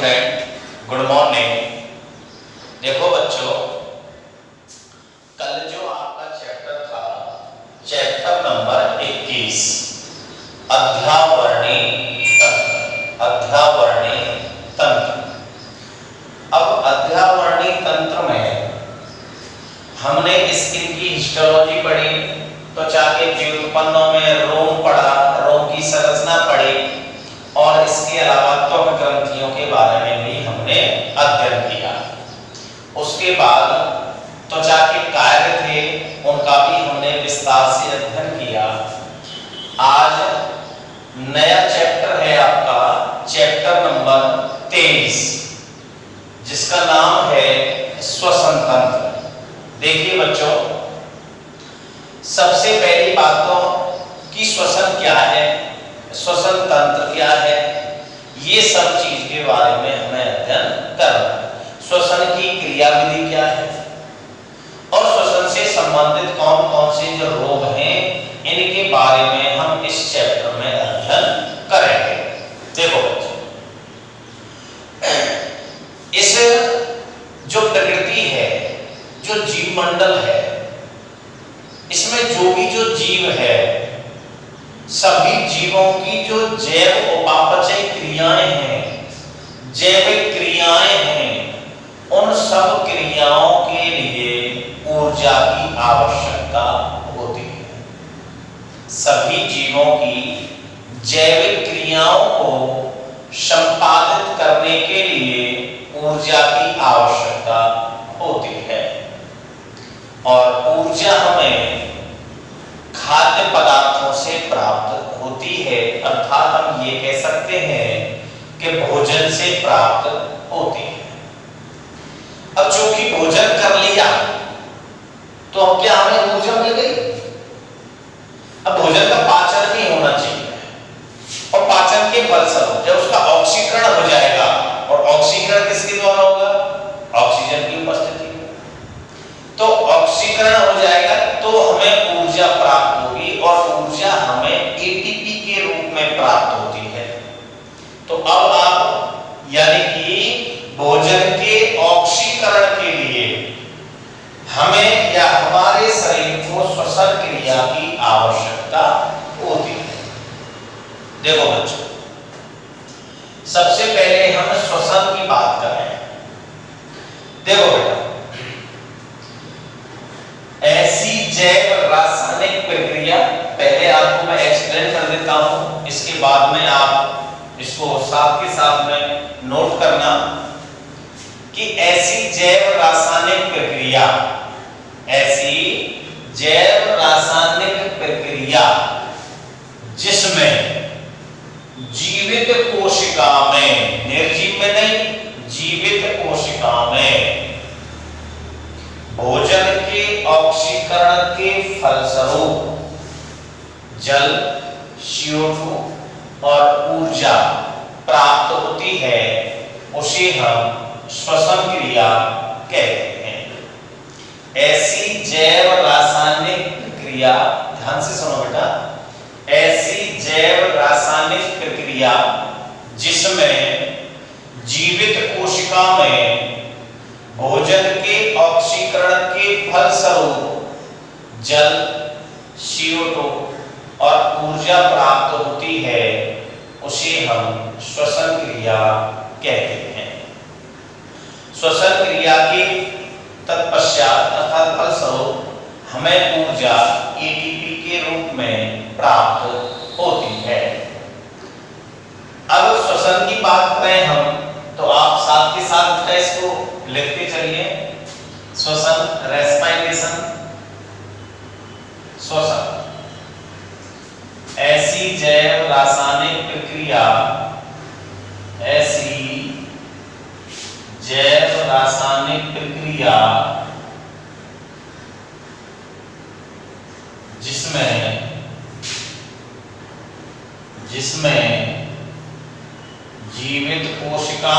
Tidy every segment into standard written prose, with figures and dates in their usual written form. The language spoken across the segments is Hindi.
Student, good morning. देखो बच्चों, कल जो आपका चैप्टर था, चैप्टर नंबर 21, अध्यावरणी तंत्र। अब अध्यावरणी तंत्र में हमने स्किन की हिस्टोलॉजी पढ़ी, त्वचा के व्युत्पन्नों में रोम पढ़ा, रोम की संरचना पढ़ी, और इसके अलावा त्वक ग्रंथियों के बारे में भी हमने अध्ययन किया। उसके बाद त्वचा के कार्य थे, उनका भी हमने विस्तार से अध्ययन किया। आज नया चैप्टर है आपका, चैप्टर नंबर 23, जिसका नाम है श्वसन तंत्र। देखिए बच्चों, सबसे पहली बात तो कि श्वसन क्या है, श्वसन तंत्र क्या है, ये सब चीज के बारे में हमें अध्ययन करना है। श्वसन की क्रियाविधि क्या है और श्वसन से संबंधित कौन कौन से जो रोग हैं, इनके बारे में हम इस चैप्टर में अध्ययन करेंगे। देखो बच्चों, इस जो प्रकृति है, जो जीव मंडल है, इसमें जो भी जो जीव है, सभी जीवों की जो जैव उपापचय क्रियाएं हैं, जैविक क्रियाएं हैं, उन सब क्रियाओं के लिए ऊर्जा की आवश्यकता होती है। सभी जीवों की जैविक क्रियाओं को संपादित करने के लिए ऊर्जा की आवश्यकता होती है, और ऊर्जा हमें खाद्य पदार्थों से प्राप्त होती है, अर्थात हम ये कह सकते हैं कि भोजन से प्राप्त होती है। अब चूंकि भोजन कर लिया तो क्या हमें ऊर्जा मिल गई? अब भोजन का पाचन नहीं होना चाहिए, और पाचन के फलस्वरूप जब उसका ऑक्सीकरण हो जाएगा, और ऑक्सीकरण किसके द्वारा होगा? ऑक्सीजन की उपस्थिति में। तो ऑक्सीकरण हो जाएगा तो हमें ऊर्जा प्राप्त होगी, और ऊर्जा हमें एटीपी के रूप में प्राप्त होती है। तो अब आप यानी कि भोजन के ऑक्सीकरण के लिए हमें या हमारे शरीर को श्वसन क्रिया की आवश्यकता होती है। देखो बच्चों, सबसे पहले हम श्वसन की बात करें। देखो बेटा, ऐसी जैव रासायनिक प्रक्रिया, पहले आपको मैं एक्सप्लेन कर देता हूं, इसके बाद में आप इसको साथ के साथ में नोट करना कि ऐसी जैव रासायनिक प्रक्रिया, ऐसी जैव रासायनिक प्रक्रिया जिसमें जीवित कोशिका में, निर्जीव में नहीं, जीवित कोशिका में भोजन के ऑक्सीकरण के फलस्वरूप जल, CO2 और ऊर्जा प्राप्त होती है, उसे हम श्वसन क्रिया कहते हैं। ऐसी जैव रासायनिक प्रक्रिया, ध्यान से सुनो बेटा, ऐसी जैव रासायनिक प्रक्रिया जिसमें जीवित कोशिका में भोजन के ऑक्सीकरण के फलस्वरूप जल, CO2 और ऊर्जा प्राप्त होती है, उसे हम श्वसन क्रिया कहते हैं। श्वसन क्रिया के तत्पश्चात अर्थात फलस्वरूप हमें ऊर्जा एटीपी के रूप में प्राप्त होती है। अब श्वसन की बात करें हम, तो आप साथ के साथ इसको लिखते चलिए। श्वसन, रेस्पिरेशन, श्वसन, ऐसी जैव रासायनिक प्रक्रिया, ऐसी जैव रासायनिक प्रक्रिया जिसमें जीवित कोशिका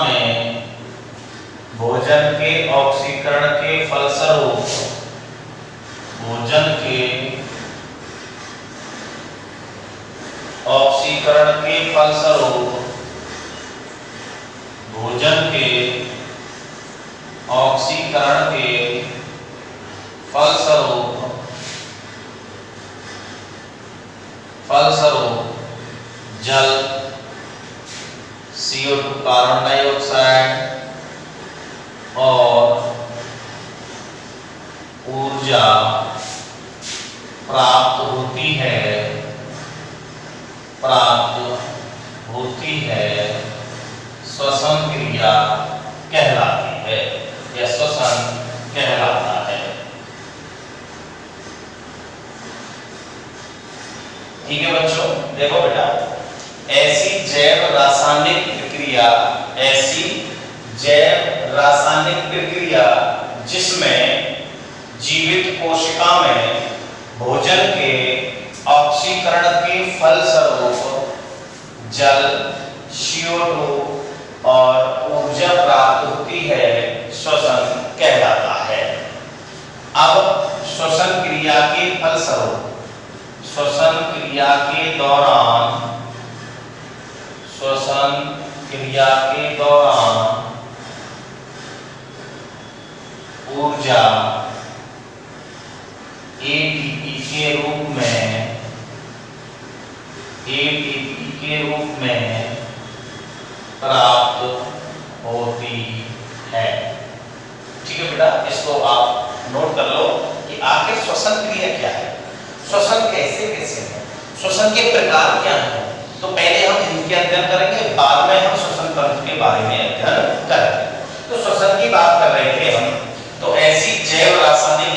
में भोजन के ऑक्सीकरण के फलस्वरूप भोजन के ऑक्सीकरण के फलस्वरूप भोजन के ऑक्सीकरण के फलस्वरूप जल CO2 कार्बन डाइऑक्साइड और ऊर्जा प्राप्त होती है श्वसन क्रिया कहलाती है या श्वसन कहलाता है। ठीक है बच्चों, देखो बेटा, ऐसी जैव रासायनिक प्रक्रिया जिसमें जीवित कोशिका में भोजन के ऑक्सीकरण के फलस्वरूप जल CO2 और ऊर्जा प्राप्त होती है श्वसन कहलाता है। अब श्वसन क्रिया के फलस्वरूप श्वसन क्रिया के दौरान ऊर्जा ATP के रूप में प्राप्त होती है। ठीक है बेटा, इसको आप नोट कर लो कि आखिर श्वसन क्रिया क्या है, श्वसन कैसे है, श्वसन के प्रकार क्या हैं। तो पहले हम इनके अध्ययन करेंगे, बाद में हम श्वसन तंत्र के बारे में अध्ययन करेंगे। तो श्वसन की बात कर रहे थे हम, तो ऐसी जैव रासायनिक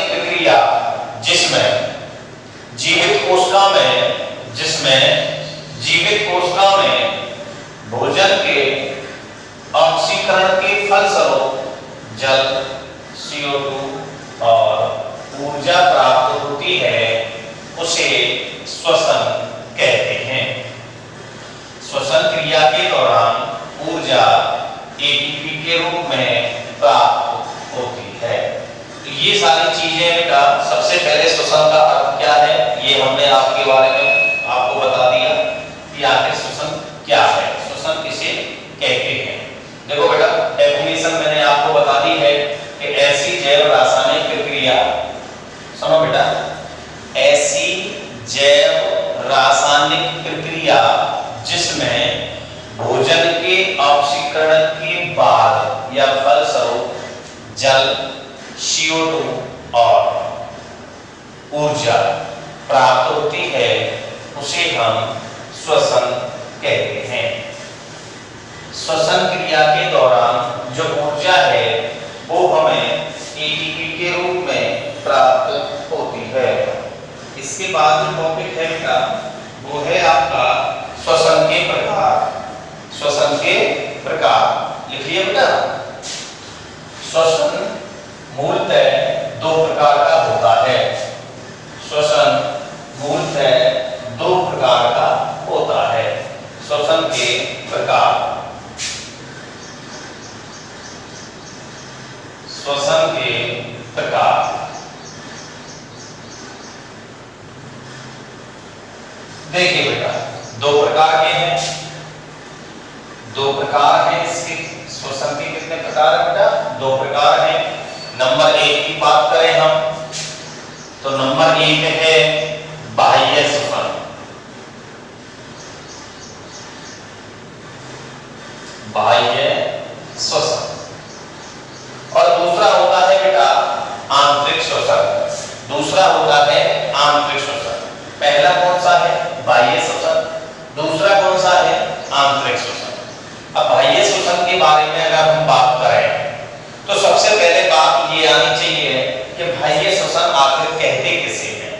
प्रक्रिया जिसमें जीवित कोशिका में भोजन के ऑक्सीकरण के फलस्वरूप जल CO2 और ऊर्जा प्राप्त होती है, उसे श्वसन कहते हैं। श्वसन क्रिया के दौरान ऊर्जा ATP के रूप में प्राप्त होती है। तो ये सारी चीजें बेटा, सबसे पहले श्वसन का अर्थ क्या है ये हमने आपके बारे में आपको बता दिया कि आखिर श्वसन क्या है, श्वसन किसे कहते हैं। देखो बेटा, डेफिनेशन मैंने आपको बता दी है कि ऐसी जैव रासायनिक प्रक्रिया, सुनो बेटा, ऐसी जैव रासायनिक प्रक्रिया जिसमें भोजन के ऑक्सीकरण के बाद या फलस्वरूप जल CO2 और ऊर्जा प्राप्त होती है, उसे हम श्वसन कहते हैं। श्वसन क्रिया के दौरान जो ऊर्जा है वो हमें ATP के रूप में प्राप्त होती है। इसके बाद जो टॉपिक है बेटा, वो है आपका श्वसन के प्रकार। लिखिए बेटा, श्वसन मूलतः दो प्रकार का होता है। श्वसन मूलतः दो प्रकार का होता है। श्वसन के प्रकार, देखिए बेटा, दो प्रकार के हैं, इसके श्वसन के कितने प्रकार है बेटा? दो प्रकार हैं। नंबर 1 की बात करें हम, तो नंबर 1 है बाह्य श्वसन। और दूसरा होता है बेटा आंतरिक श्वसन। पहला कौन सा है? बाह्य श्वसन। दूसरा कौन सा है? आंतरिक श्वसन। अब बाह्य श्वसन के बारे में अगर हम बात करें तो सबसे पहले बात ये आनी चाहिए कि बाह्य श्वसन आखिर कहते किसे हैं।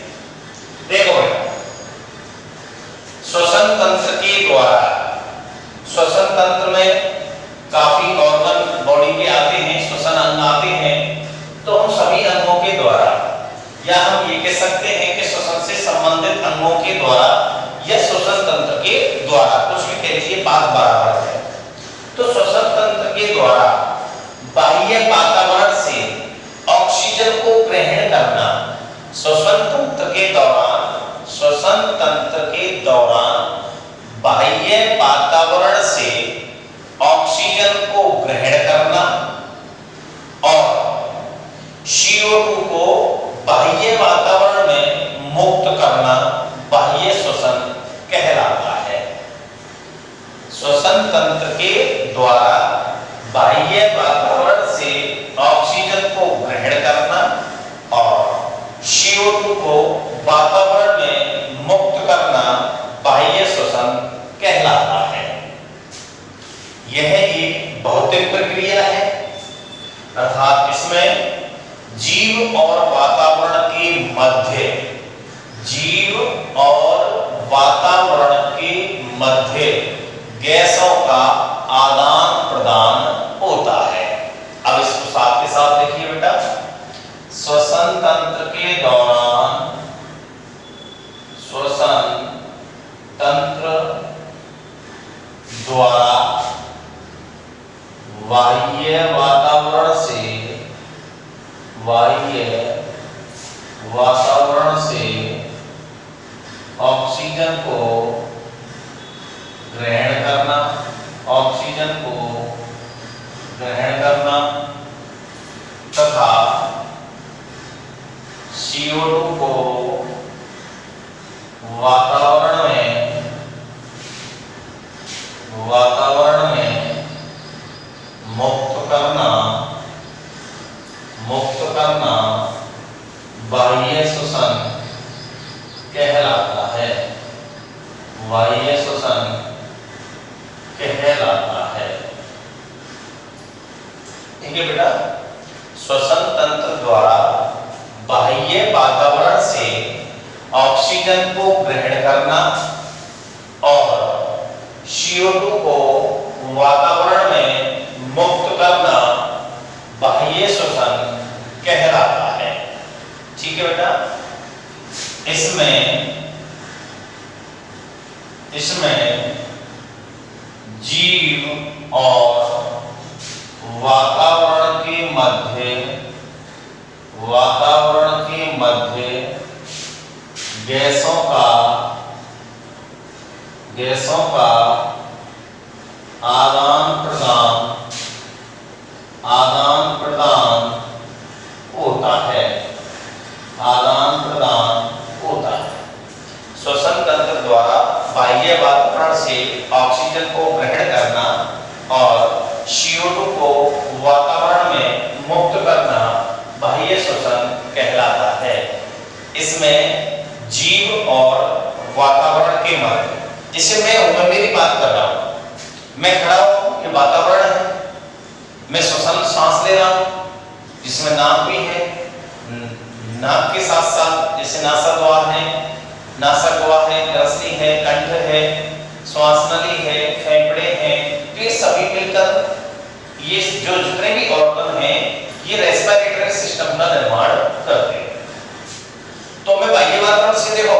देखो बेटा, श्वसन तंत्र के द्वारा, श्वसन तंत्र में काफी ऑर्गन बॉडी के आते हैं, श्वसन अंग आते हैं, तो उन सभी अंगों के द्वारा, या हम ये कह सकते हैं कि श्वसन से संबंधित अंगों के द्वारा या श्वसन तंत्र के द्वारा, कुछ भी कह लीजिए, बात बराबर है। तो श्वसन तंत्र के द्वारा बाह्य वातावरण से ऑक्सीजन को ग्रहण करना श्वसन तंत्र के दौरान बाह्य वातावरण से ऑक्सीजन को ग्रहण करना और CO2 को बाह्य वातावरण में मुक्त करना बाह्य श्वसन कहलाता है। श्वसन तंत्र के द्वारा बाह्य वातावरण से ऑक्सीजन को ग्रहण करना और CO2 को वातावरण में मुक्त करना बाह्य श्वसन कहलाता है। यह एक भौतिक प्रक्रिया है, अर्थात इसमें जीव और वातावरण के मध्य गैसों का आदान प्रदान होता है। अब इसको साथ के साथ देखिए बेटा, श्वसन तंत्र के दौरान श्वसन तंत्र द्वारा बाह्य वातावरण से ऑक्सीजन को ग्रहण करना तथा CO2 को वातावरण में मुक्त करना बाह्य श्वसन कहलाता है। ठीक है बेटा, श्वसन तंत्र द्वारा बाह्य वातावरण से ऑक्सीजन को ग्रहण करना और CO2 को वातावरण में मुक्त करना बाह्य श्वसन कहलाता है। ठीक है बेटा, इसमें जीव और वातावरण के मध्य गैसों का आदान प्रदान होता है। श्वसन तंत्र द्वारा बाह्य वातावरण से ऑक्सीजन को ग्रहण करना और CO2 को वातावरण में मुक्त करना बाह्य श्वसन कहलाता है। इसमें जीव और वातावरण के मध्य, जिसे मैं मेरी बात कर रहा हूं, मैं खड़ा हूं, ये वातावरण है, मैं श्वसन सांस ले रहा हूं जिसमें नाक भी है, नाक के साथ साथ जैसे नासाद्वार है, नासागवा है, ग्रसनी है, कंठ है, श्वास नली है, फेफड़े हैं, तो ये सभी मिलकर ये जो जितने भी ऑर्गन हैं ये रेस्पिरेटरी सिस्टम का निर्माण करते हैं। तो मैं बाह्य वातावरण से देखो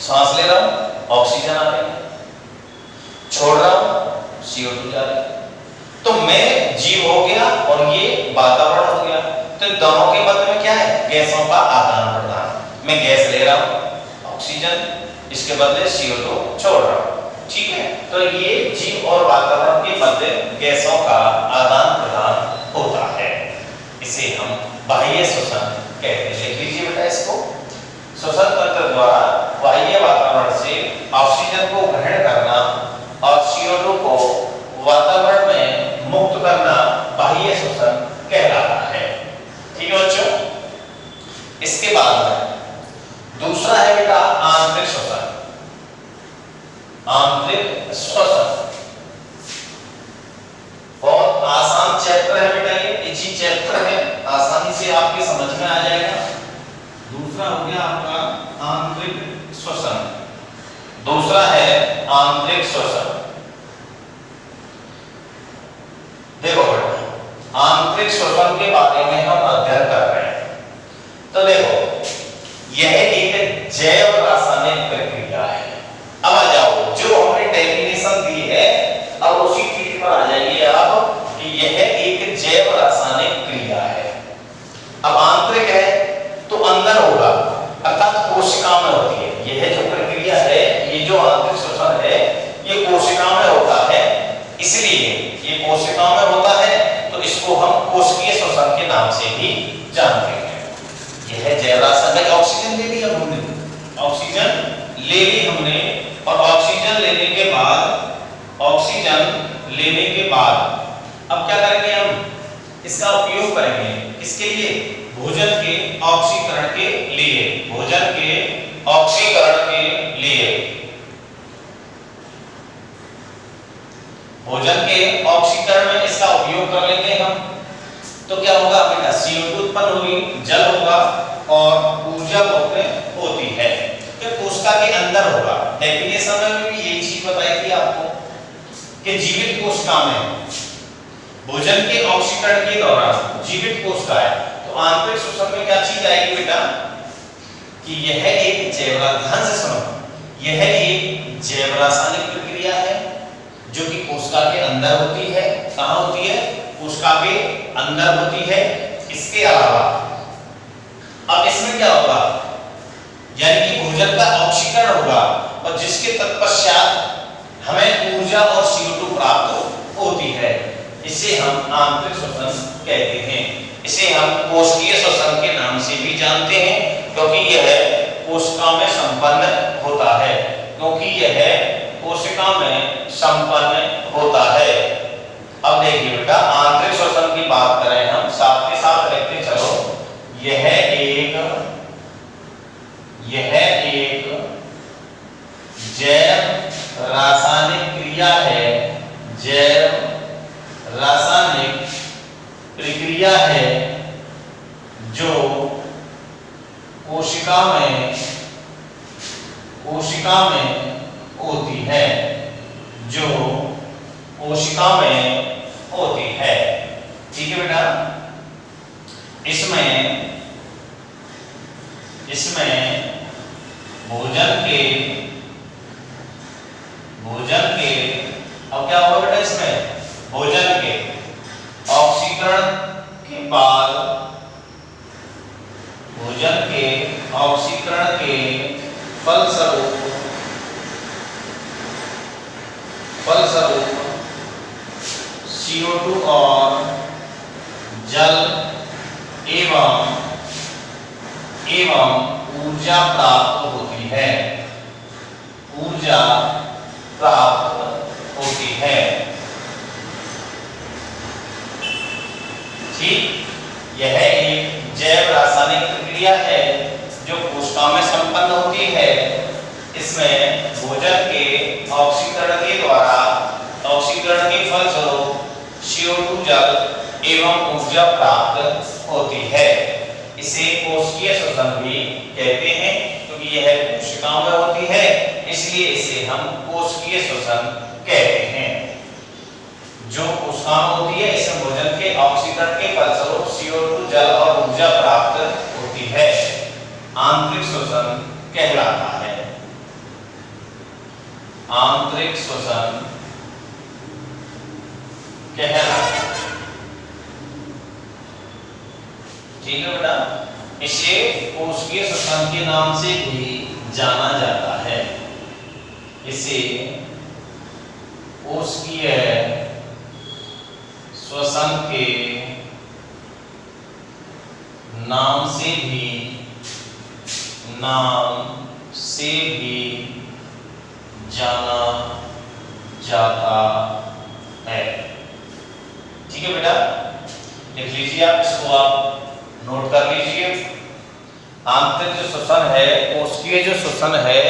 सांस ले रहा हूं, ऑक्सीजन आ रही है, छोड़ रहा हूं, CO2 जा रही है, तो मैं जीव हो गया और ये वातावरण हो गया। तो दोनों के मध्य में क्या है? गैसों का आदान प्रदान। मैं गैस ले रहा हूं ऑक्सीजन, इसके बदले CO2 छोड़ रहा हूं। ठीक है, तो ये जीव और वातावरण के मध्य गैसों का आदान प्रदान होता है, इसे हम बाह्य श्वसन कहते हैं। लिख लीजिए बेटा इसको, श्वसन तंत्र द्वारा बाह्य वातावरण से ऑक्सीजन को ग्रहण करना और CO2 को वातावरण में मुक्त करना बाह्य श्वसन कहलाता है। ठीक है बच्चों, इसके बाद दूसरा है बेटा आंतरिक श्वसन। आंतरिक श्वसन बहुत आसान चैप्टर है बेटा, ये इजी चैप्टर है, आसानी से आपके समझ में आ जाएगा। दूसरा हो गया आपका आंतरिक श्वसन। दूसरा है आंतरिक श्वसन। देखो बेटा, आंतरिक श्वसन के बारे में हम अध्ययन कर रहे हैं। तो देखो, यह एक जैव रासायनिक प्रक्रिया है। अब आ जाओ, जो हमने डेफिनेशन दी है अब उसी चीज पर आ जाइए आप कि यह एक जैव रासायनिक क्रिया है। अब आंतरिक है तो अंदर होगा, अर्थात कोशिका में होती है। यह जो प्रक्रिया है, ये जो आंतरिक श्वसन है, ये कोशिका नाम से भी जानते हैं। यह जैव रासायनिक में ऑक्सीजन ले ली अब हमने, ऑक्सीजन ले ली हमने, और ऑक्सीजन लेने के बाद, ऑक्सीजन लेने के बाद अब क्या करेंगे हम, इसका उपयोग करेंगे किसके लिए, भोजन के ऑक्सीकरण के लिए, भोजन के ऑक्सीकरण के लिए, भोजन के ऑक्सीकरण में इसका उपयोग कर लेंगे हम। तो क्या होगा बेटा, CO2 उत्पन्न होगी, जल होगा और ऊर्जा उत्पन्न होती है। फिर कोशिका के अंदर होगा। डेफिनेशन में भी यही चीज बताई थी आपको कि जीवित कोशिका में भोजन के ऑक्सीकरण के दौरान जीवित कोशिका है तो आंतरिक शोषण में क्या चीज आएगी बेटा, कि यह एक जैव, ध्यान से सुनो, यह एक जैव रासायनिक प्रक्रिया है जो कि कोशिका के अंदर होती है। कहां होती है, कोशिका के अंदर होती है। इसके अलावा अब इसमें क्या होगा, यानी कि भोजन का ऑक्सीकरण होगा और जिसके तत्पश्चात हमें ऊर्जा और CO2 प्राप्त होती है। इसे हम आंतरिक श्वसन कहते हैं। इसे हम कोशिकीय श्वसन के नाम से भी जानते हैं क्योंकि यह कोशिका में संपन्न होता है, क्योंकि यह कोशिका में संपन्न होता है। अब देखिए बेटा, आंतरिक श्वसन की बात करें हम, साथ के साथ लिखते चलो, यह एक जैव रासायनिक क्रिया है, जैव रासायनिक प्रक्रिया है जो कोशिका में होती है, जो कोशिका में होती है। ठीक है बेटा, इसमें भोजन के अब क्या होगा बेटा, इसमें भोजन के ऑक्सीकरण के बाद, भोजन के ऑक्सीकरण के फलस्वरूप CO2 और जल एवं ऊर्जा प्राप्त होती है, ऊर्जा प्राप्त होती है। ठीक, यह एक जैव रासायनिक प्रक्रिया है जो कोशिका में संपन्न होती है। इसमें भोजन के ऑक्सीकरण के द्वारा, ऑक्सीकरण के फलस्वरूप CO2 जल एवं ऊर्जा प्राप्त होती है। इसे कोशिकीय श्वसन भी कहते हैं क्योंकि यह कोशिकाओं में होती है, इसलिए इसे हम कोशिकीय श्वसन कहते हैं। जो कोशिका में होती है, इसमें भोजन के ऑक्सीकरण के फलस्वरूप CO2 जल और ऊर्जा प्राप्त होती है, आंतरिक श्वसन कहलाता है। आंतरिक श्वसन कहलाता है। ठीक है बेटा, इसे कोशिकीय श्वसन के नाम से भी जाना जाता है। इसे कोशिकीय श्वसन के नाम से भी जाना जाता है। ठीक है बेटा, लिख लीजिए आप, इसको आप नोट कर लीजिए। आंतरिक जो श्वसन है, कोशिकीय जो श्वसन है,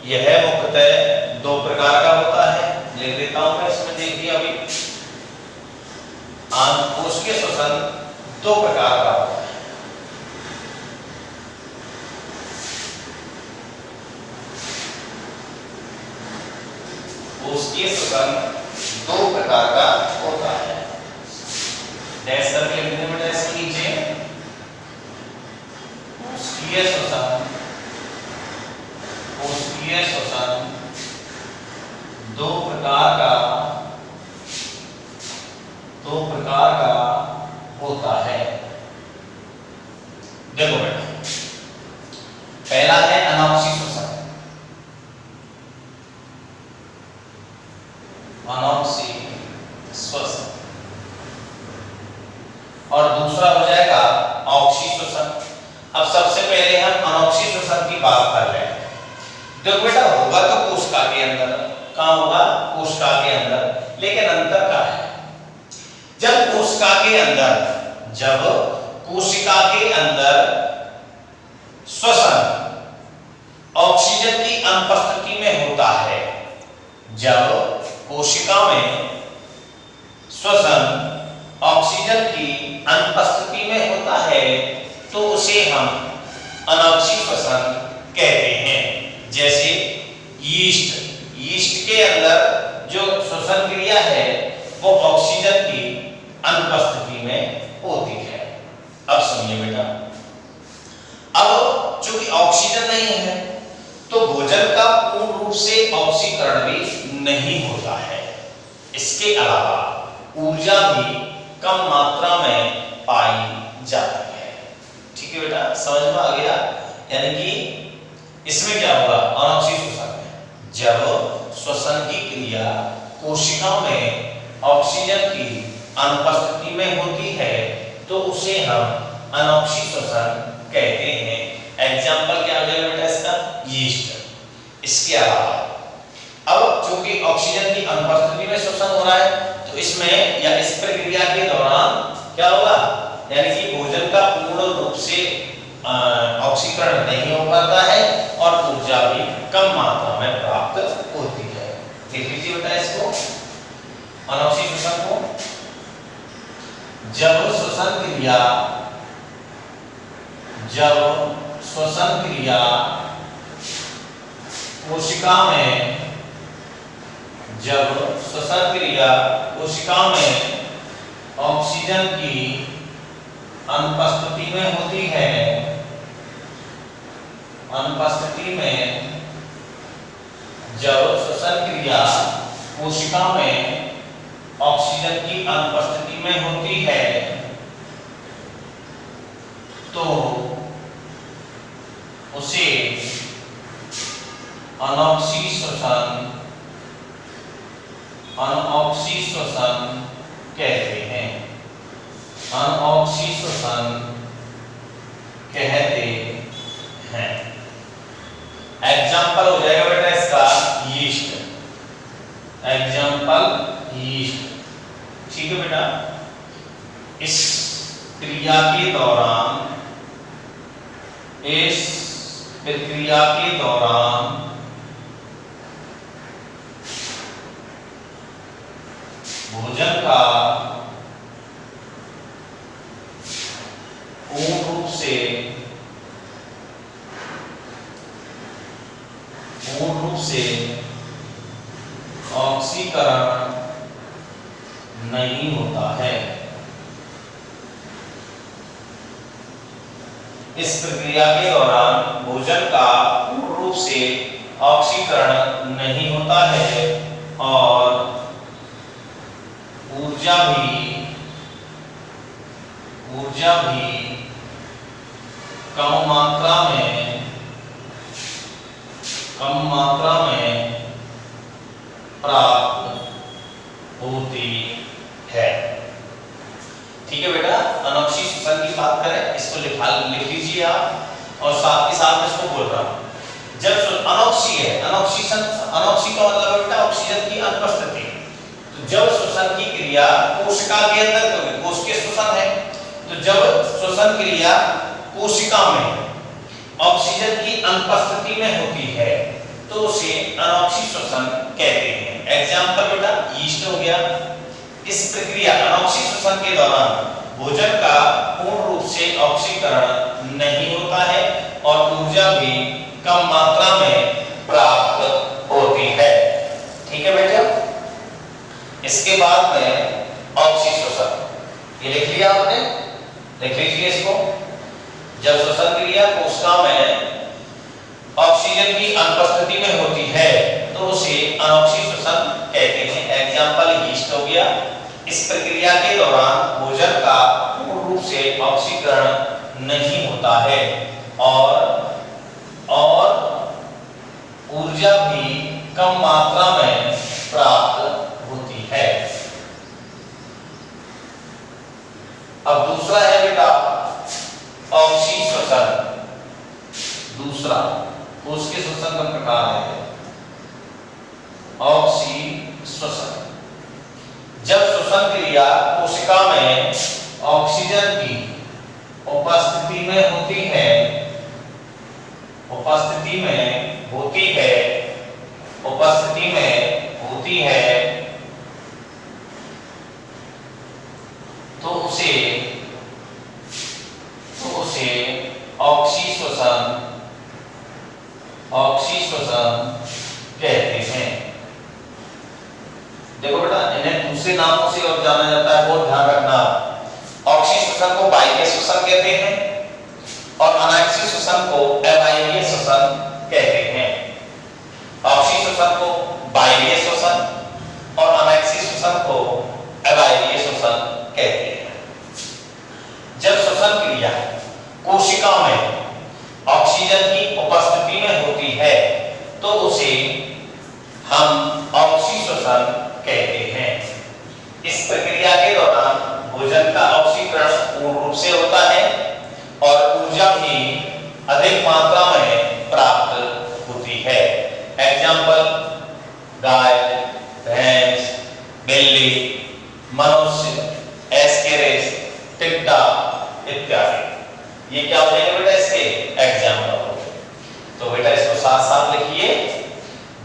यह मुख्यतः दो प्रकार का होता है। लिख देता हूं मैं, इसमें देखिए अभी कोशिकीय श्वसन दो प्रकार का होता है। कोशिकीय श्वसन दो प्रकार का होता है। डैश करके लिखने में डैश कीजिए। कोशिकीय श्वसन दो प्रकार का होता है। देखो बेटा, पहला है अनॉक्सी श्वसन, अनॉक्सी श्वसन, और दूसरा हो जाए बात कर रहे हैं। देखो बेटा होगा तो कोशिका के अंदर, कहाँ होगा? कोशिका के अंदर, लेकिन अंतर क्या है? जब कोशिका के अंदर श्वसन ऑक्सीजन की अनुपस्थिति में होता है, जब कोशिका में श्वसन ऑक्सीजन की अनुपस्थिति में होता है तो उसे हम अनॉक्सी श्वसन कहते हैं। जैसे यीस्ट के अंदर जो श्वसन क्रिया है वो ऑक्सीजन की अनुपस्थिति में होती है। अब सुनिए बेटा, अब चूंकि ऑक्सीजन नहीं है तो भोजन का पूर्ण रूप से ऑक्सीकरण भी नहीं होता है। इसके अलावा ऊर्जा भी कम मात्रा में पाई जाती है। ठीक है बेटा, समझ में आ गया? यानी कि इसमें क्या होगा? अनॉक्सी श्वसन में जब श्वसन की क्रिया कोशिका में ऑक्सीजन की अनुपस्थिति में होती है तो उसे हम अनॉक्सी श्वसन कहते हैं। एग्जाम्पल क्या हो जाएगा बेटा इसका? यीस्ट। इसके अलावा अब चूंकि ऑक्सीजन की अनुपस्थिति में श्वसन हो रहा है तो इसमें या इस प्रक्रिया के दौरान क्या होगा? यानी कि भोजन का पूर्ण रूप से ऑक्सीकरण नहीं हो पाता है और ऊर्जा भी कम मात्रा में प्राप्त होती है। देख लीजिए बेटा इसको, अनॉक्सी श्वसन को। जब श्वसन क्रिया कोशिका में ऑक्सीजन की अनुपस्थिति में होती है, जब श्वसन क्रिया कोशिका में ऑक्सीजन की अनुपस्थिति में होती है तो उसे अनॉक्सी श्वसन कहते हैं। अनऑक्सी श्वसन कहते हैं। एग्जाम्पल हो जाएगा बेटा इसका यीस्ट। Example yeast. ठीक है बेटा, इस क्रिया के दौरान भोजन का पूर्ण रूप से ऑक्सीकरण नहीं होता है। इस प्रक्रिया के दौरान भोजन का पूर्ण रूप से ऑक्सीकरण नहीं होता है और ऊर्जा भी कम मात्रा में प्राप्त होती है। ठीक है बेटा, अनॉक्सी श्वसन की बात करें, इसको लिख लीजिए आप और साथ के साथ में इसको बोल रहा हूं। जब अनॉक्सी है, अनॉक्सी का मतलब है बेटा ऑक्सीजन की अनुपस्थिति। तो जब श्वसन की क्रिया कोशिका के अंदर होगी, कोशिकीय श्वसन है, तो जब श्वसन क्रिया कोशिका में ऑक्सीजन की अनुपस्थिति में होती है तो उसे अनॉक्सी श्वसन कहते हैं। एग्जाम्पल बेटा यीस्ट हो गया। इस प्रक्रिया अनॉक्सी श्वसन के दौरान भोजन का पूर्ण रूप से ऑक्सीकरण नहीं होता है और ऊर्जा भी कम मात्रा में प्राप्त होती है। ठीक है बेटा, इसके बाद में ऑक्सी श्वसन, ये लिख लिया आपने, लिख लीजिए इसको। जब श्वसन क्रिया कोशिका में ऑक्सीजन की अनुपस्थिति में होती है तो उसे अनॉक्सी श्वसन कहते हैं। एग्जाम्पल यीस्ट हो गया। इस प्रक्रिया के दौरान भोजन का पूर्ण रूप से ऑक्सीकरण नहीं होता है और ऊर्जा भी कम मात्रा में प्राप्त होती है। अब दूसरा है बेटा ऑक्सी श्वसन। दूसरा उसके श्वसन का प्रकार है ऑक्सीश्वसन। जब श्वसन क्रिया कोशिका में ऑक्सीजन की उपस्थिति में होती है, उपस्थिति में होती है, उपस्थिति में होती है, तो उसे ऑक्सीश्वसन कहते हैं। देखो बेटा, इन्हें दूसरे नामों से और जाना जाता है, बहुत ध्यान रखना। ऑक्सीश्वसन को बाह्य श्वसन कहते हैं और अनाक्षी श्वसन को अबाह्य श्वसन कहते हैं। ऑक्सीश्वसन को बाह्य श्वसन और अनाक्षी श्वसन को अबाह्य श्वसन कहते हैं। जब श्वसन क्रिया कोशिका में ऑक्सीजन की उपस्थिति में होती है तो उसे हम ऑक्सीश्वसन कहते हैं। इस प्रक्रिया के दौरान भोजन का ऑक्सीकरण पूर्ण रूप से होता है और ऊर्जा भी अधिक मात्रा में प्राप्त होती है। एग्जाम्पल, गाय, भैंस, बिल्ली, मनुष्य, एस्केरिस, टिड्डा इत्यादि। ये क्या हो जाएंगे बेटा, इसके एग्जाम्पल हो गए। तो बेटा इसको साथ साथ लिखिए।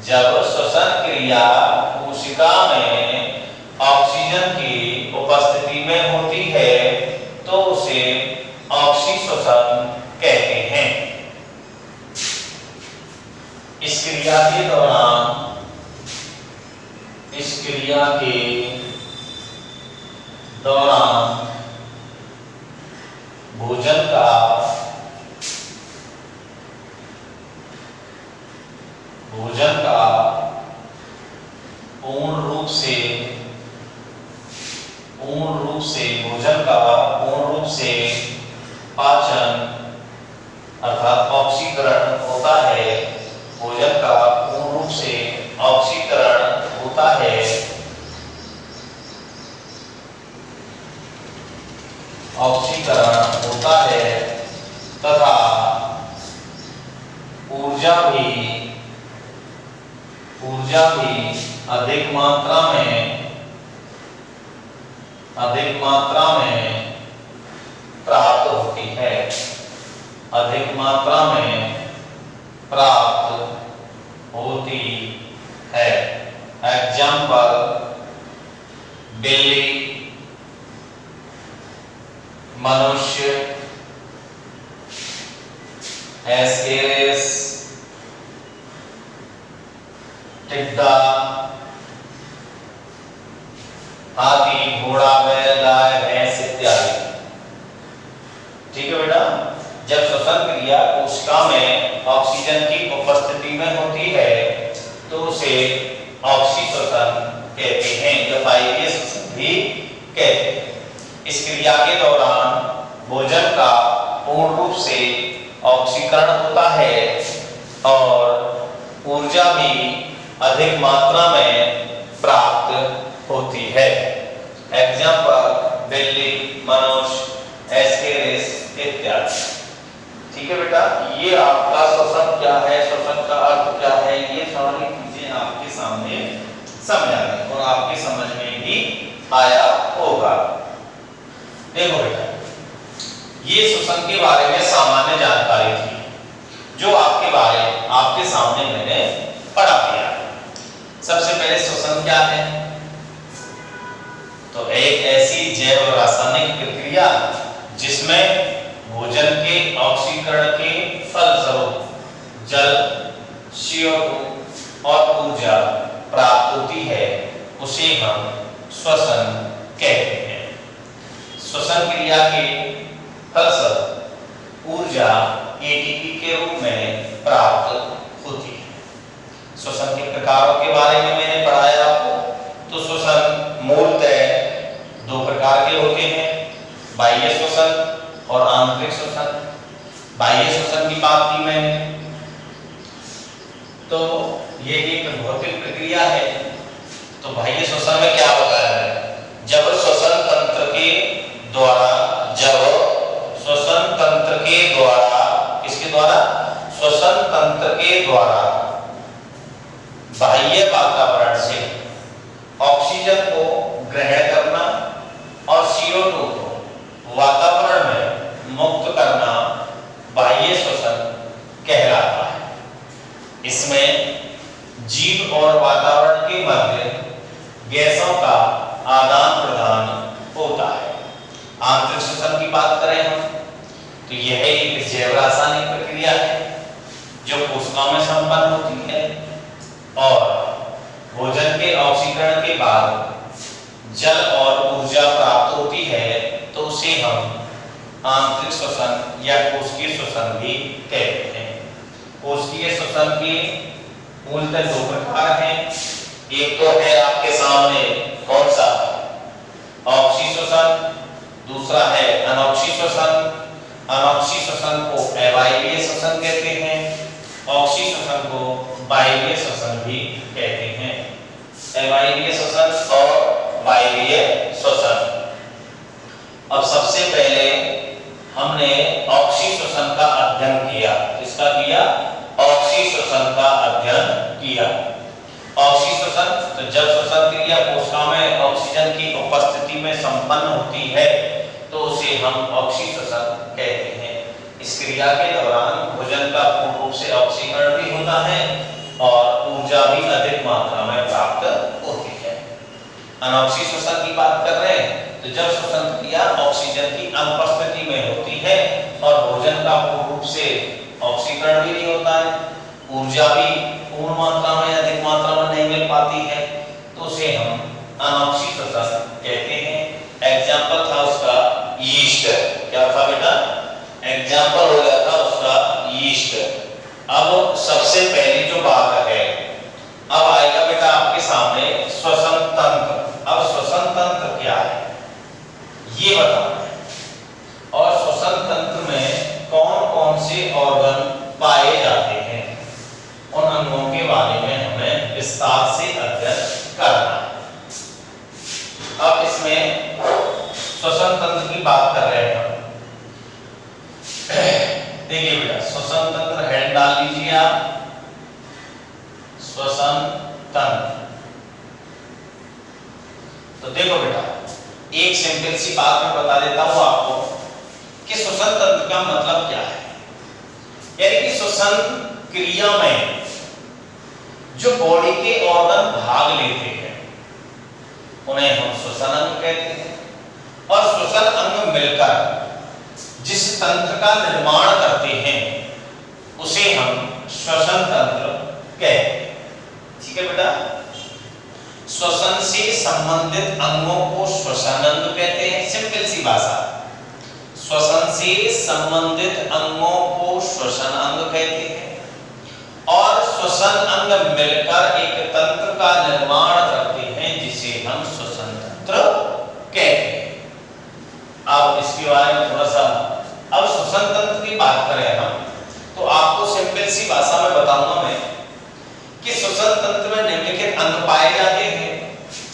जब श्वसन क्रिया कोशिका में ऑक्सीजन की उपस्थिति में होती है तो उसे ऑक्सीश्वसन कहते हैं। इस क्रिया के दौरान भोजन का पूर्ण रूप से पाचन अर्थात ऑक्सीकरण होता है। भोजन का पूर्ण रूप से ऑक्सीकरण होता है तथा ऊर्जा भी अधिक मात्रा में प्राप्त होती है। एग्जाम्पल, बिल्ली, मनुष्य, एस्केरिस, टिड्डा, हाथी, घोड़ा, बैल, गाय, भैंस इत्यादि। ठीक है बेटा, जब श्वसन क्रिया कोशिका में ऑक्सीजन की उपस्थिति में होती है तो उसे ऑक्सीश्वसन कहते हैं या बाह्य श्वसन भी कहते हैं। इस क्रिया के दौरान भोजन का पूर्ण रूप से ऑक्सीकरण होता है और ऊर्जा भी अधिक मात्रा में प्राप्त होती है। एग्जाम्पल, बिल्ली, मनुष्य, एस्केरिस इत्यादि। ठीक है बेटा, ये आपका श्वसन क्या है, श्वसन का अर्थ क्या है, ये सारी चीजें आपके सामने समझा गई और आपके समझ में भी आया होगा। देखो बेटा, ये श्वसन के बारे में सामान्य जानकारी थी जो आपके सामने मैंने पढ़ा दिया। सबसे पहले श्वसन क्या है? तो एक ऐसी जैव रासायनिक प्रक्रिया जिसमें भोजन के ऑक्सीकरण के फलस्वरूप जल, CO2 और ऊर्जा प्राप्त होती है, उसे हम श्वसन कहते हैं। श्वसन क्रिया के फलस्वरूप ऊर्जा ATP के रूप में प्राप्त होती है। श्वसन के प्रकारों के बारे में मैंने पढ़ाया आपको। तो श्वसन मूलतः दो प्रकार के होते हैं, बाह्य श्वसन और आंतरिक श्वसन। बाह्य श्वसन की बात की मैंने, तो ये एक भौतिक प्रक्रिया है। तो बाह्य श्वसन में क्या होता है? जब श्वसन तंत्र के द्वारा किसके द्वारा? श्वसन तंत्र के द्वारा बाह्य वातावरण से ऑक्सीजन को ग्रहण करना और CO2 को वातावरण में मुक्त करना बाह्य श्वसन कहलाता है। इसमें जीव और वातावरण के मध्य गैसों का आदान प्रदान होता है। आंतरिक श्वसन की बात करें हम तो यह एक जैव रासायनिक प्रक्रिया है जो कोशिकाओं में संपन्न होती है और भोजन के ऑक्सीकरण के बाद जल और ऊर्जा प्राप्त होती है तो उसे हम आंतरिक श्वसन या कोशिकीय श्वसन भी कहते हैं। कोशिकीय श्वसन के मूलतः दो प्रकार हैं। एक तो है आपके सामने कौन सा ऑक्सी श्वसन, दूसरा है अनॉक्सी श्वसन। अनॉक्सी श्वसन को अवायवीय श्वसन कहते हैं, ऑक्सी श्वसन को वायवीय श्वसन भी कहते हैं। अवायवीय श्वसन और वायवीय श्वसन। अब सबसे पहले हमने ऑक्सी श्वसन का अध्ययन किया। किसका किया? ऑक्सी श्वसन का अध्ययन किया। ऑक्सी श्वसन तो जब श्वसन क्रिया कोशिका में ऑक्सीजन की उपस्थिति में संपन्न होती है तो उसे हम ऑक्सी श्वसन कहते हैं। इस क्रिया के दौरान भोजन का पूर्ण रूप से ऑक्सीकरण भी होता है और ऊर्जा भी अधिक मात्रा में प्राप्त होती है। अनॉक्सी श्वसन की बात कर रहे हैं तो जब श्वसन क्रिया ऑक्सीजन की अनुपस्थिति में होती है और भोजन का पूर्ण रूप से ऑक्सीकरण भी नहीं होता है, ऊर्जा भी पूर्ण मात्रा में अधिक मात्रा में नहीं मिल पाती है तो उसे हम अनॉक्सी श्वसन कहते हैं। एग्जाम्पल था उसका यीस्ट। क्या था बेटा? एग्जाम्पल हो गया था उसका यीस्ट। अब सबसे पहली जो बात है, अब आएगा बेटा आपके सामने श्वसन तंत्र। अब श्वसन तंत्र क्या है ये बताना है और श्वसन तंत्र में कौन कौन से ऑर्गन पाए जाते हैं उन अंगों के बारे में हमें विस्तार से अध्ययन करना है। अब इसमें श्वसन तंत्र की बात कर रहे हैं हम। देखिए बेटा श्वसन तंत्र हेड डाल लीजिए आप, श्वसन तंत्र। तो देखो बेटा एक सिंपल सी बात मैं बता देता हूं आपको कि श्वसन तंत्र का मतलब क्या है। यानी कि श्वसन क्रिया में जो बॉडी के ऑर्गन भाग लेते हैं उन्हें हम श्वसन अंग कहते हैं और श्वसन अंग मिलकर जिस तंत्र का निर्माण करते हैं उसे हम श्वसन तंत्र कहते हैं। ठीक है बेटा? श्वसन से संबंधित अंगों को श्वसन अंग कहते हैं। सिंपल सी भाषा, श्वसन से संबंधित अंगों को श्वसन अंग कहते हैं और श्वसन अंग मिलकर एक तंत्र का निर्माण करते हैं जिसे हम श्वसन तंत्र कहते हैं। अब इसके बारे में थोड़ा सा, अब श्वसन तंत्र की बात करें हम तो आपको सिंपल सी भाषा में बताऊंगा मैं कि श्वसन तंत्र में निम्नलिखित अंग पाए जाते हैं।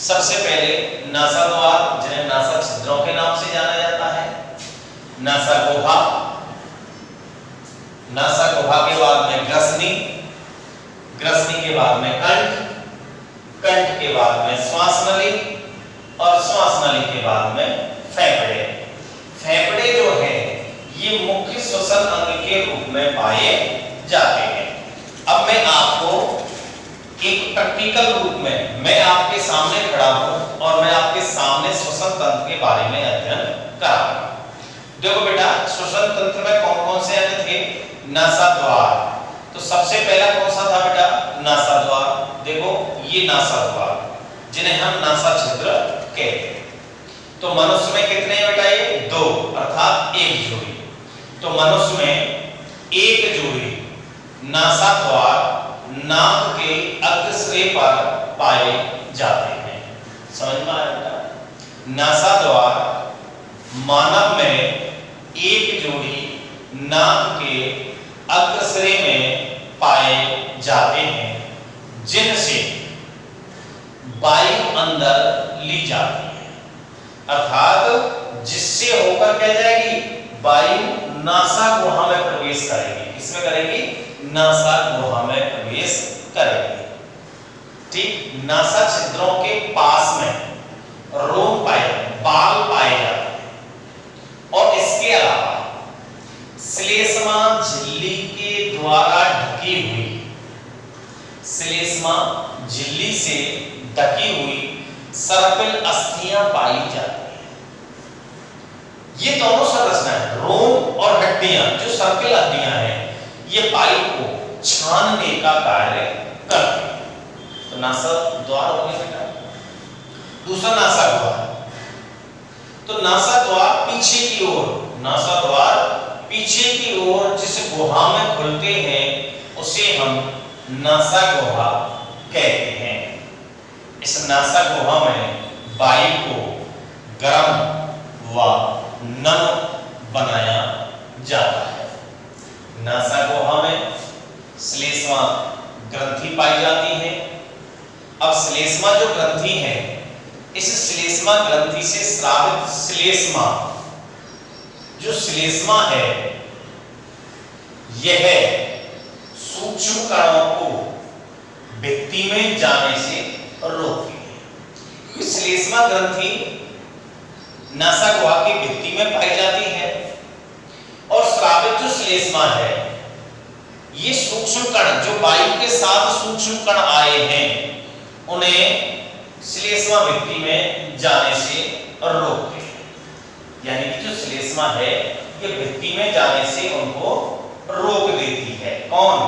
सबसे पहले नासा द्वार, जिन्हें नासा छिद्रों के नाम से जाना जाता है, नासा गुहा, नासा गुहा के बाद में ग्रसनी, ग्रसनी के बाद में कंठ, कंठ के बाद में श्वास नली और श्वास नली के बाद में फेफड़े। फेफड़े जो है ये मुख्य श्वसन अंग के रूप में पाए जाते हैं। अब मैं आपको एक प्रैक्टिकल रूप में मैं आपके सामने खड़ा हूं और मैं आपके सामने श्वसन तंत्र के बारे में अध्ययन कराऊंगा। देखो बेटा श्वसन तंत्र में कौन कौन से अंग थे? नासा द्वार। तो सबसे पहला कौन सा था बेटा? नासा द्वार। देखो ये नासा द्वार जिन्हें हम नासा छिद्र कहते हैं। तो मनुष्य में कितने हैं बेटा? ये दो, अर्थात एक जोड़ी। तो मनुष्य में एक जोड़ी नासा द्वार नाक के अग्रश्रेय पर पाए जाते हैं। समझ में आया बेटा? नासा द्वार मानव में एक जोड़ी नाक के अग्रश्रेय में पाए जाते हैं जिनसे वायु अंदर ली जाती है, अर्थात जिससे होकर क्या जाएगी? वायु नासा गुहा में प्रवेश करेगी। किसमें करेगी? नासा गुहा में प्रवेश करेगी। ठीक, नासा छिद्रों के पास में रोम पाए, बाल पाए जाते हैं और इसके अलावा श्लेष्मा झिल्ली के द्वारा ढकी हुई, श्लेष्मा झिल्ली से ढकी हुई सर्पिल अस्थियां पाई जाती हैं। ये दोनों संरचनाएं, रोम और हड्डियां, जो सर्पिल हड्डियां हैं, ये पाइप को छानने का कार्य करती हैं। तो नासा द्वार हो गया बेटा। दूसरा नासा द्वार। तो नासा द्वार पीछे की ओर, नासा द्वार पीछे की ओर जिस गुहा में खुलते हैं उसे हम नासा गुहा कहते हैं। इस नासा गुहा में वायु को गर्म व नम बनाया जाता है। नासा गुहा में श्लेष्मा ग्रंथि पाई जाती है। अब श्लेष्मा जो ग्रंथि है, इस श्लेष्मा ग्रंथि से स्रावित श्लेष्मा, जो श्लेष्मा है, यह सूक्ष्म कणों को भित्ति में जाने से रोकती है। श्लेष्मा ग्रंथि नासा गुहा की भित्ति में पाई जाती है और स्रावित जो श्लेष्मा है, ये सूक्ष्म कण जो वायु के साथ सूक्ष्म कण आए हैं, उन्हें श्लेष्मा भित्ति में जाने से रोकते हैं। यानी कि जो श्लेष्मा है, ये भित्ति में जाने से उनको रोक देती है। कौन?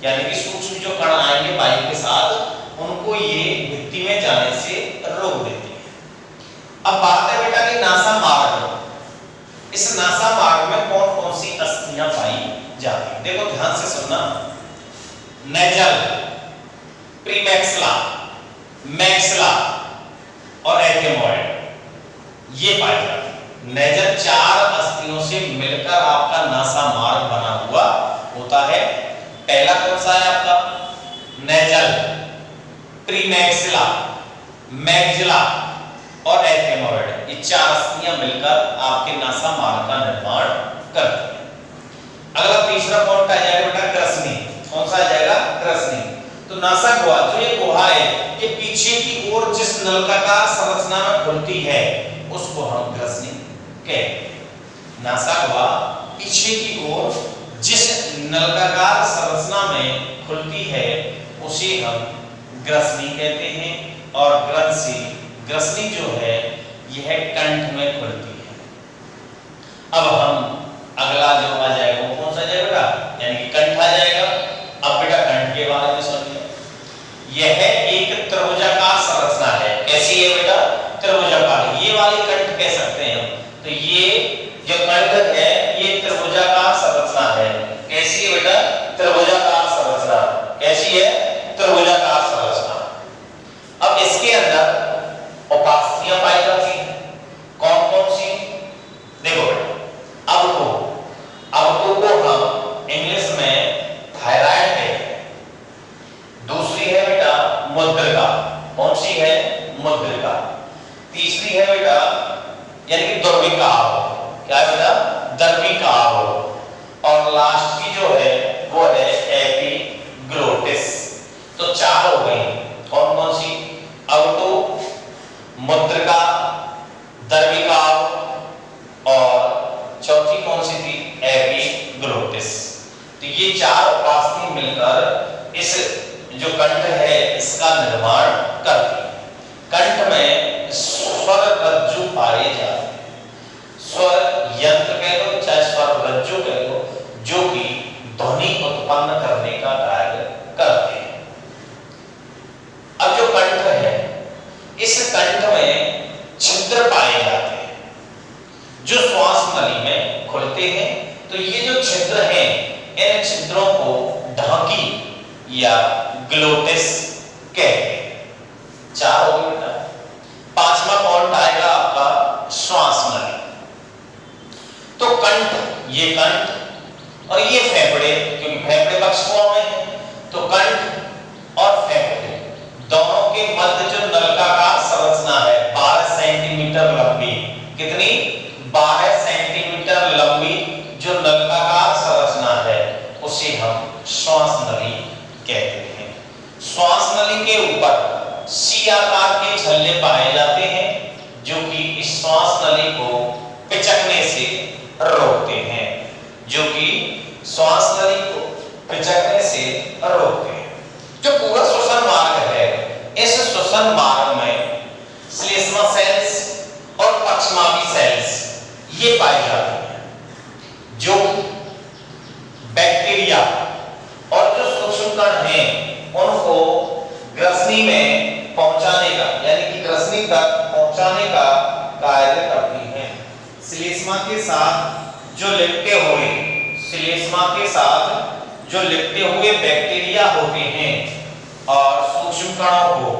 यानी कि सूक्ष्म जो कण आएंगे वायु के साथ, उनको ये भित्ति में जाने से रोक देती है। अब बात है बेटा कि नासा मार्ग। इस नासा मार्ग में कौन कौन सी अस्थियां पाई जाती है? देखो ध्यान से सुनना। नेजल, प्रीमैक्सिला, मैक्सिला और एथेमॉइड, ये पाई जाती है। नेजल 4 अस्थियों से मिलकर आपका नासा मार्ग बना हुआ होता है। पहला कौन सा है आपका? नेजल, प्रीमैक्सिला, मैक्सिला और एथेमॉइड, ये 4 अस्थियां मिलकर आपके नासा मार्ग का निर्माण करती हैं। अगला तीसरा कौन आ जाएगा बेटा? ग्रसनी। कौन सा आ जाएगा? ग्रसनी। तो नासा गुहा, जो ये गुहा है, ये पीछे की ओर जिस नलिकाकार संरचना में खुलती है, उसको हम ग्रसनी कहते हैं। नासा गुहा पीछे की ओर जिस नलिकाकार संरचना में खुलती है, उसे हम ग्रसनी कहते हैं। और ग्रसनी जो है, यह कंठ में खुलती है। अब हम अगला जो आ जाएगा वो कौन सा जाएगा? यानी कि कंठ आ जाएगा। अब बेटा कंठ के बारे में सुनिए। यह एक त्रिभुजाकार संरचना है। कैसी है बेटा? त्रिभुजाकार। ये वाली कंठ कह सकते हैं हम। तो ये जो कंठ है, ये त्रिभुजाकार संरचना है। कैसी है बेटा? त्रिभुजाकार संरचना। कैसी है? त्रिभुजाकार संरचना। अब इसके अंदर उपास्थियां पाई जाती हैं। कौन कौन सी? देखो बेटा, अब को हम इंग्लिश में थायराइड है। दूसरी है बेटा मुद्रिका। कौन सी है? मुद्रिका। तीसरी है बेटा यानी कि दुर्विकाव। क्या है बेटा? दुर्विकाव। और लास्ट की जो है वो है एपिग्लोटिस। तो 4 हो गई। कौन कौन सी? अवटो, मुद्रिका, दुर्विकाव और चौथी कौन सी थी? एपिग्लोटिस। तो ये 4 उपास्थि मिलकर इस जो कंठ है, इसका निर्माण करती है। कंठ में स्वर रज्जु पाए जाते हैं। स्वर यंत्र कह लो चाहे स्वर रज्जु कह लो, जो कि ध्वनि उत्पन्न करने का कार्य करते हैं। अब जो कंठ है, इस कंठ में छिद्र पाए जाते हैं जो श्वास नली में खुलते हैं। तो ये जो छिद्र हैं, इन छिद्रों को ढाकी या ग्लोटिस कहते हैं। 4 हो गए बेटा। 5वां पॉइंट आएगा आपका श्वास नली। तो कंठ, ये कंठ और ये फेफड़े, क्योंकि फेफड़े पक्षकोण में है, तो कंठ और फेफड़े दोनों के मध्य जो नलिकाकार संरचना है 12 सेंटीमीटर लंबी। कितनी? 12 सेंटीमीटर लंबी जो श्वास नली के ऊपर सी आकार के छल्ले पाए जाते हैं जो कि इस श्वास नली को पिचकने से रोकते हैं, जो कि श्वास नली को पिचकने से रोकते हैं। जो पूरा श्वसन मार्ग है, इस श्वसन मार्ग में श्लेष्मा सेल्स और पक्षमापी सेल्स ये पाए जाते हैं जो बैक्टीरिया और जो सूक्ष्म कण हैं उनको ग्रसनी में पहुंचाने का, यानी कि ग्रसनी तक पहुंचाने का कार्य करती हैं। श्लेष्मा के साथ जो लिपटे हुए श्लेष्मा के साथ जो लिपटे हुए बैक्टीरिया होते हैं और सूक्ष्म कणों को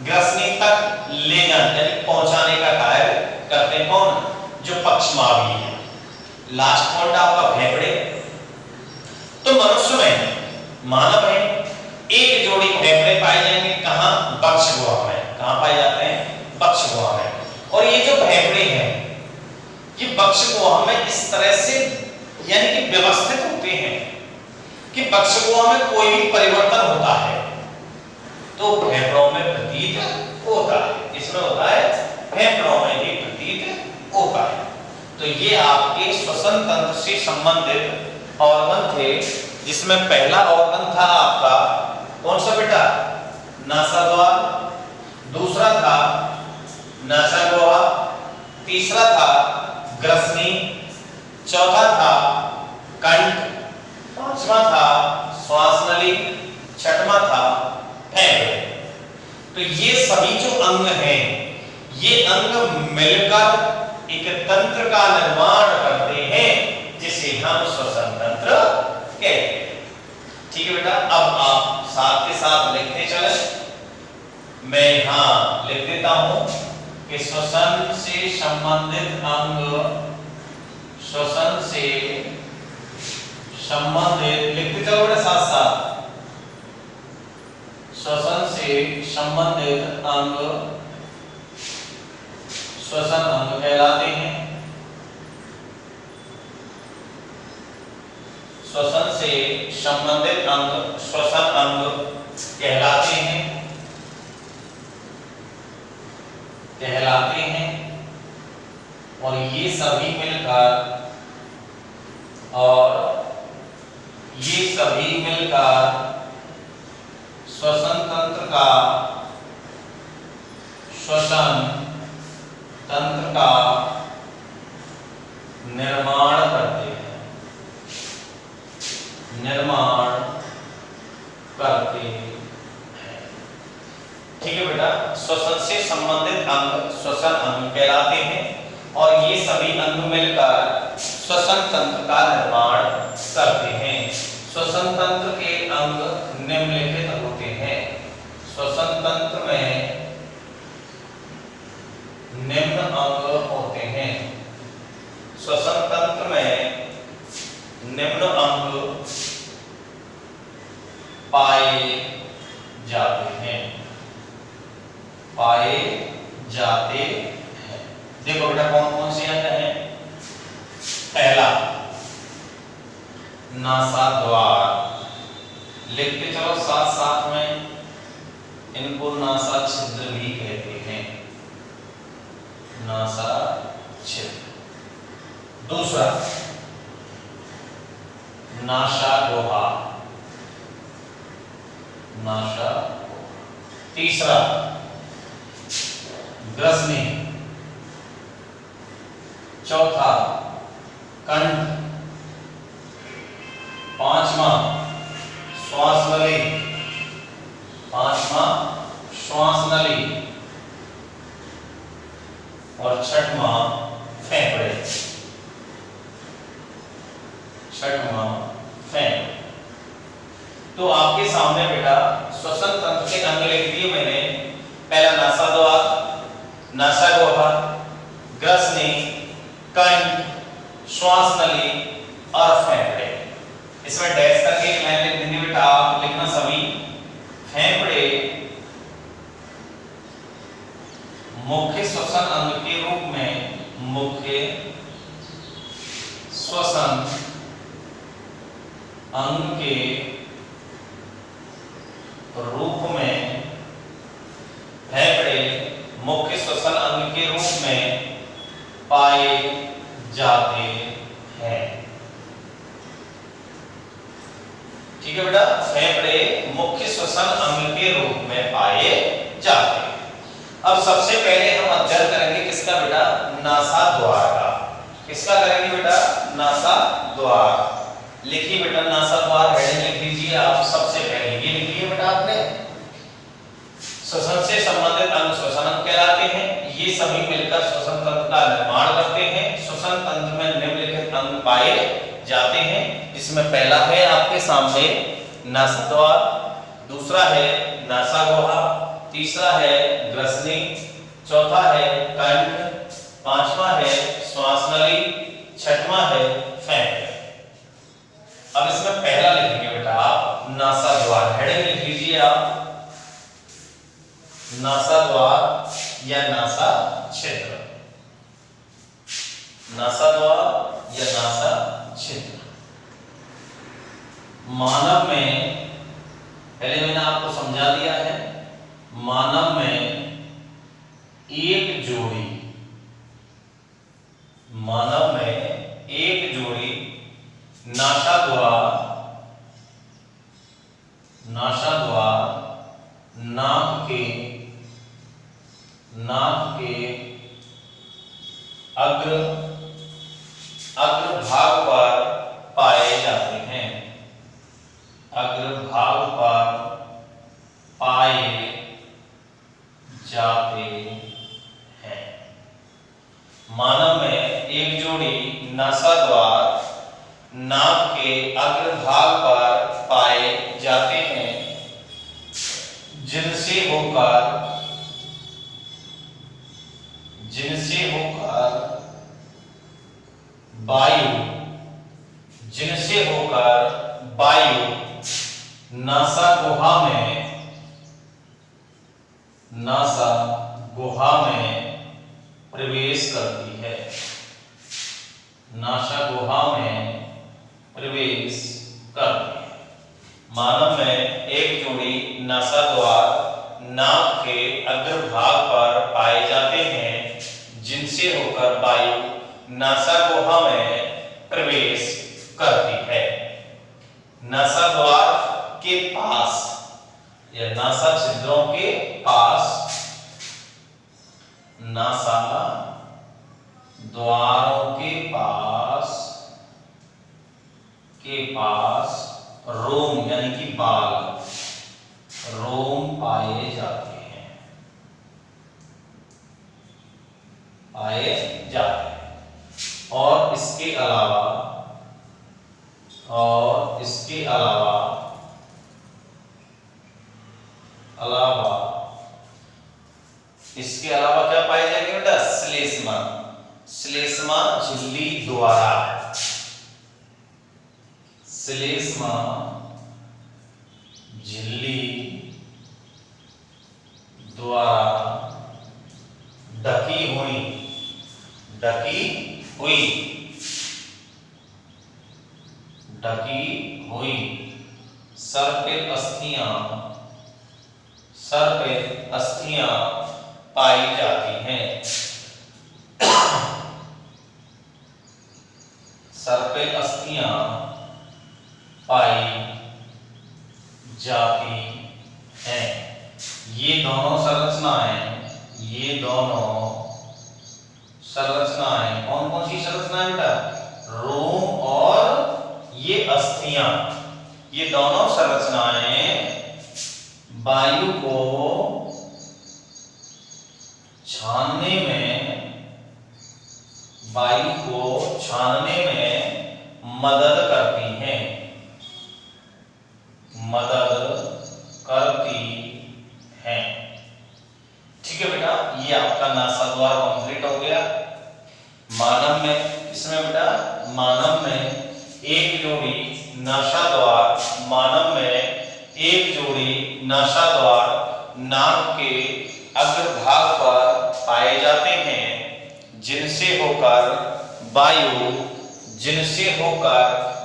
ग्रसनी तक ले जाने यानी पहुंचाने का कार्य करते हैं कौन? जो पक्षमापी है। लास्ट पॉइंट आपका फेफड़े। तो मनुष्य में, मानव में एक जोड़ी फेफड़े पाए जाएंगे कहां? वक्ष गुहा में। कहां पाए जाते हैं? वक्ष गुहा में। और ये जो फेफड़े हैं ये वक्ष गुहा में इस तरह से यानी कि व्यवस्थित होते हैं कि वक्ष गुहा में कोई भी परिवर्तन होता है तो फेफड़ों में प्रतीत होता है। इसमें होता है फेफड़ों में ही प्रतीत होता है। तो ये आपके श्वसन तंत्र से संबंधित ऑर्गन थे, जिसमें पहला ऑर्गन था आपका कौन सा बेटा? नासाद्वार, दूसरा था नासागोहा, तीसरा था ग्रसनी, चौथा था कंठ, पांचवा था श्वास नली, छठवां था फेफड़े। तो ये सभी जो अंग हैं ये अंग मिलकर एक तंत्र का निर्माण करते हैं जिसे हम श्वसन तंत्र कहते हैं। ठीक है बेटा, अब आप साथ के साथ लिखते चले। मैं यहां लिख देता हूं कि श्वसन से संबंधित अंग, श्वसन से संबंधित, लिखते चलो बेटा साथ साथ। श्वसन से संबंधित अंग श्वसन अंग कहलाते हैं। श्वसन से संबंधित अंग श्वसन अंग कहलाते हैं और ये सभी मिलकर श्वसन तंत्र का निर्माण करते हैं। ठीक है बेटा, श्वसन से संबंधित अंग श्वसन अंग कहलाते हैं और ये सभी अंग मिलकर श्वसन तंत्र का निर्माण करते हैं। श्वसन तंत्र के अंग निम्नलिखित होते हैं। श्वसन तंत्र में निम्न अंग होते हैं। श्वसन तंत्र में निम्न अंग पाए जाते हैं। देखो बेटा कौन कौन से अंग हैं? पहला नासाद्वार, लिखते चलो साथ साथ में, इनको नासा छिद्र भी कहते हैं। नासा छिद्र। दूसरा नासागोहा, तीसरा ग्रसनी, चौथा कंठ, पांचवा श्वास नली और छठवां फेफड़े। तो आपके सामने बेटा श्वसन तंत्र के अंग लिख दिए मैंने। पहला नासाद्वार, नासागोहा, ग्रसनी, कंठ, श्वास नली और फेफड़े। इसमें डैश करके एक लाइन लिख देंगे बेटा, आप लिखना सभी। फेफड़े मुख्य श्वसन अंग के रूप में, मुख्य श्वसन अंग के रूप में रूप में पाए जाते हैं। ठीक है बेटा, फेफड़े मुख्य श्वसन अंग के रूप में पाए जाते हैं। अब सबसे पहले हम अध्ययन करेंगे किसका बेटा, नासाद्वार का। किसका करेंगे बेटा, नासाद्वार। लिखिए बेटा नासाद्वार, हेडिंग लिख दीजिए आप। सबसे पहले ये लिखिए बेटा आपने, श्वसन से संबंधित अंग श्वसन अंग कहलाते हैं। ये सभी मिलकर श्वसन तंत्र का निर्माण करते हैं। श्वसन तंत्र में निम्नलिखित अंग पाए जाते हैं। इसमें पहला है आपके सामने नासाद्वार, दूसरा है नासागुहा, तीसरा है ग्रसनी, चौथा है कंठ, पांचवा है श्वास नली, छठवां है फेफड़े। अब इसमें पहला लिखेंगे बेटा आप नासाद्वार, हेडिंग लिख लीजिए आप, नासाद्वार या नासा छिद्र। नासाद्वार या नासा छिद्र। मानव में, पहले मैंने आपको समझा दिया है, मानव में एक जोड़ी, मानव में एक जोड़ी नासाद्वार, नासाद्वार नाक के अग्रभाग पर पाए जाते हैं। अग्रभाग पर पाए जाते हैं। मानव में एक जोड़ी नासाद्वार नाक के अग्रभाग पर पाए जाते हैं, जिनसे होकर वायु नासा गुहा में प्रवेश करती है। नासा गुहा में प्रवेश करती है। मानव में एक जोड़ी नासाद्वार नाक के अग्रभाग पर पाए जाते हैं, जिनसे होकर वायु नासा गुहा में प्रवेश करती है। नासाद्वार के पास या नासा छिद्रों के पास, नासा द्वारों के पास रोम यानी कि बाल, रोम पाए जाते हैं, पाए जाते हैं। और इसके अलावा क्या पाए जाएंगे बेटा, श्लेष्मा, श्लेष्मा झिल्ली द्वारा, श्लेष्मा झिल्ली द्वारा ढकी हुई सर पे अस्थियां पाई जाती हैं। सर पे अस्थियां पाई जाती हैं। ये दोनों संरचनाएं कौन कौन सी संरचनाएं बेटा, रोम और ये अस्थियां, ये दोनों संरचनाएं वायु को छानने में मदद करती हैं, ठीक है बेटा। ये आपका नासाद्वार कंप्लीट हो गया। मानव में, इसमें बेटा मानव में एक जोड़ी नासाद्वार नाक के अग्रभाग पर पाए जाते हैं, जिनसे होकर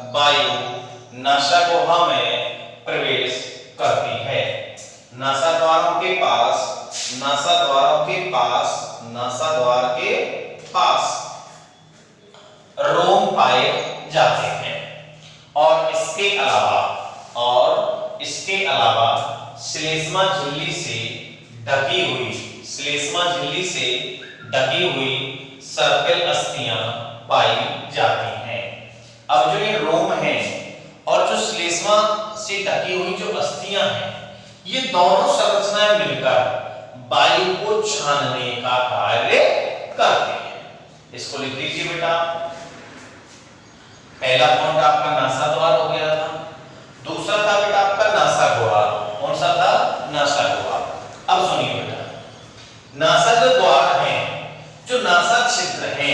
वायु नासागुहा में प्रवेश करती है। नासाद्वारों के पास नासाद्वार के पास रोम पाए जाते हैं। और इसके अलावा श्लेष्मा झिल्ली से ढकी हुई सर्पिल अस्थियां पाई जाती हैं। अब जो ये रोम है और जो श्लेष्मा से ढकी हुई जो अस्थियां हैं, ये दोनों संरचनाएं मिलकर वायु को छानने का कार्य करते हैं। इसको लिख लीजिए बेटा। पहला पॉइंट आपका नासाद्वार हो गया था, दूसरा था बेटा आपका नासागुहा। कौन सा था? नासागुहा। अब सुनिए बेटा, नासा जो द्वार है, जो नासा छिद्र है,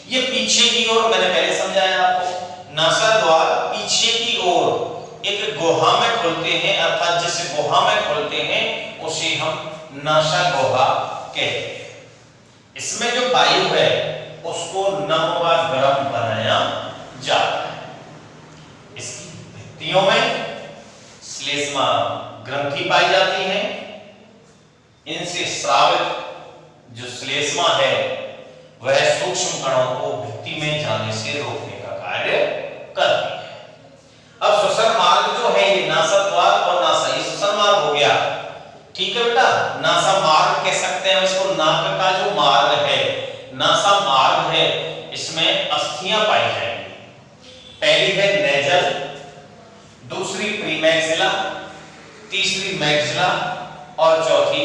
ये पीछे की ओर, मैंने पहले समझाया आपको, नासा द्वार पीछे की ओर एक गुहा में खुलते हैं, अर्थात जिस गुहा में खुलते हैं उसे हम नासागुहा कहते हैं। इसमें जो वायु है उसको नम व गर्म बनाया जाता है। इसकी भित्तियों में श्लेष्मा ग्रंथि पाई जाती है। इनसे स्रावित जो श्लेष्मा है वह सूक्ष्म कणों को भित्ति में जाने से रोकने का कार्य करती है। अब श्वसन मार्ग जो है, ये नासाद्वार और नासा, ये श्वसन मार्ग हो गया, ठीक है बेटा। नासा मार्ग कह सकते हैं इसको, नाक का जो मार्ग है, नासा मार्ग है, इसमें अस्थियां पाई जाएंगी। पहली है नेजल, दूसरी प्रीमैक्सिला, तीसरी मैक्सिला और चौथी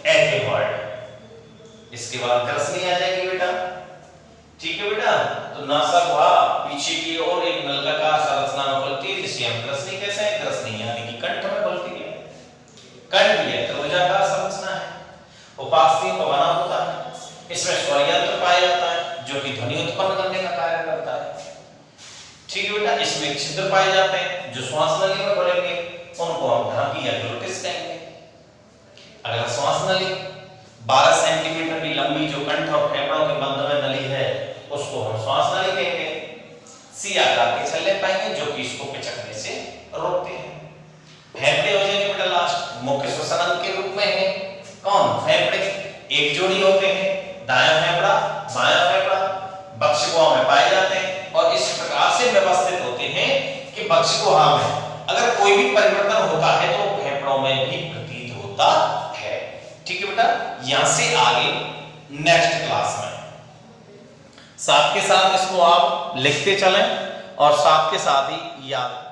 एथिमॉइड। इसके बाद ग्रसनी आ जाएगी बेटा, ठीक है बेटा। तो नासागुहा पीछे की ओर एक नलिकाकार संरचना में खुलती है, जिसे हम ग्रसनी कहते हैं। ग्रसनी यानी कि कंठ में खुलती है। कंठ भी त्रिभुजाकार संरचना है, उपास्थि को बना होता है। इसमें स्वर यंत्र पाया जाता है जो कि ध्वनि उत्पन्न करने का कार्य करता है, ठीक है बेटा। इसमें छिद्र पाए जाते हैं जो श्वास नली में खुलेंगे, उनको हम ढांकी या ग्लोटिस कहेंगे। अगला श्वास नली 12 सेंटीमीटर की लंबी जो कंठ और फेफड़ों के मध्य में नली है उसको हम श्वास नली कहेंगे। सी आकार के छल्ले पाएंगे जो कि इसको पिचकने से रोकते हैं। फेफड़े हो जाएंगे बेटा लास्ट, मुख्य श्वसन अंग के रूप में है। कौन? फेफड़े एक जोड़ी होते हैं, दायां फेफड़ा बायां फेफड़ा बक्षगुहा में पाए जाते हैं और इस प्रकार से व्यवस्थित होते हैं कि बक्षगुहा में अगर कोई भी परिवर्तन होता है तो फेफड़ों में भी प्रतीत होता है, ठीक है बेटा। यहां से आगे नेक्स्ट क्लास में साथ के साथ इसको आप लिखते चलें और साथ के साथ ही याद